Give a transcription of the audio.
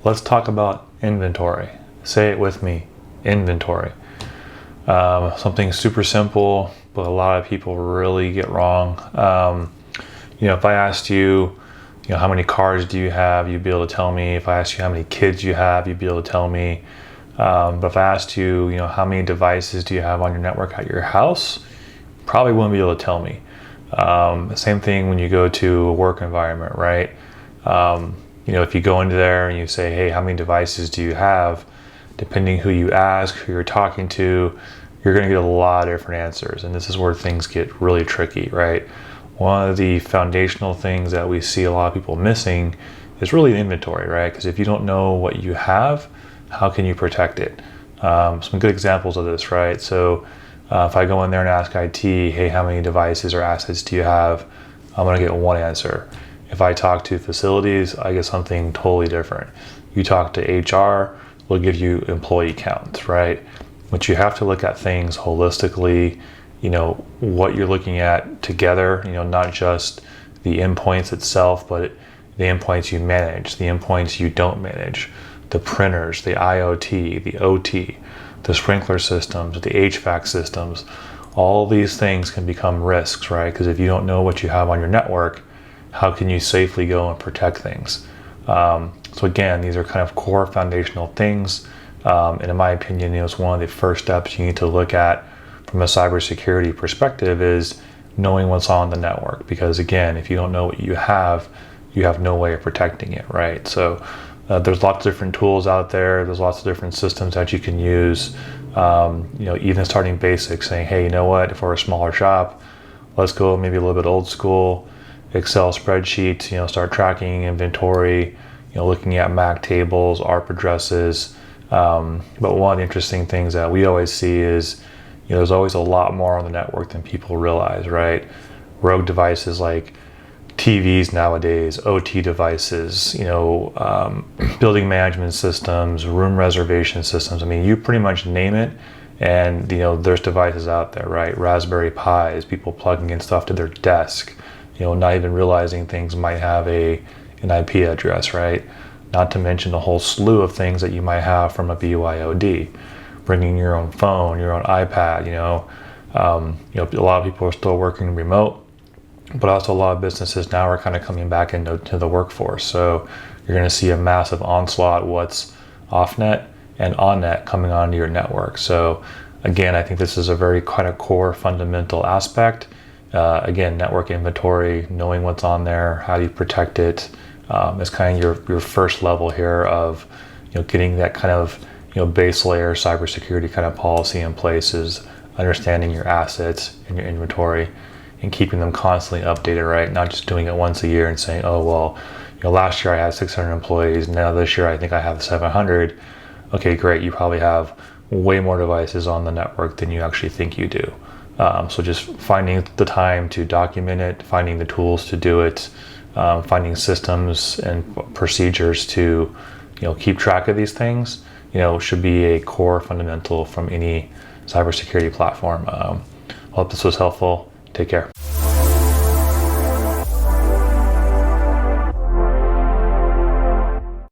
Let's talk about inventory. Say it with me, inventory. Something super simple, but a lot of people really get wrong. If I asked you, how many cars do you have, you'd be able to tell me. If I asked you how many kids you have, you'd be able to tell me. But if I asked you, how many devices do you have on your network at your house, probably wouldn't be able to tell me. Same thing when you go to a work environment, right? If you go into there and you say, hey, how many devices do you have? Depending who you ask, who you're talking to, you're going to get a lot of different answers. And this is where things get really tricky, right? One of the foundational things that we see a lot of people missing is really inventory, right? Because if you don't know what you have, how can you protect it? Some good examples of this, right? So if I go in there and ask IT, hey, how many devices or assets do you have? I'm going to get one answer. If I talk to facilities, I get something totally different. You talk to HR, they'll give you employee counts, right? But you have to look at things holistically, what you're looking at together, not just the endpoints itself, but the endpoints you manage, the endpoints you don't manage, the printers, the IoT, the OT, the sprinkler systems, the HVAC systems. All these things can become risks, right? Because if you don't know what you have on your network, how can you safely go and protect things? So again, these are kind of core foundational things. And in my opinion, it's one of the first steps you need to look at from a cybersecurity perspective is knowing what's on the network. Because again, if you don't know what you have no way of protecting it, right? So there's lots of different tools out there. There's lots of different systems that you can use. Even starting basics, saying, hey, if we're a smaller shop, let's go maybe a little bit old school. Excel spreadsheets, start tracking inventory, looking at MAC tables, ARP addresses. But one of the interesting things that we always see is, there's always a lot more on the network than people realize, right? Rogue devices like TVs nowadays, OT devices, building management systems, room reservation systems. I mean, you pretty much name it, and there's devices out there, right? Raspberry Pis, people plugging in stuff to their desk, not even realizing things might have an IP address, right? Not to mention a whole slew of things that you might have from a BYOD, bringing your own phone, your own iPad. A lot of people are still working remote, but also a lot of businesses now are kind of coming back into the workforce. So you're going to see a massive onslaught what's off net and on net coming onto your network. So again, I think this is a very kind of core fundamental aspect. Again, network inventory, knowing what's on there, how do you protect it, is kind of your first level here of getting that kind of base layer cybersecurity kind of policy in place, is understanding your assets and your inventory and keeping them constantly updated, right? Not just doing it once a year and saying, oh well, last year I had 600 employees, now this year I think I have 700. Okay, great, you probably have way more devices on the network than you actually think you do. So just finding the time to document it, finding the tools to do it, finding systems and procedures to, keep track of these things, should be a core fundamental from any cybersecurity platform. Hope this was helpful. Take care.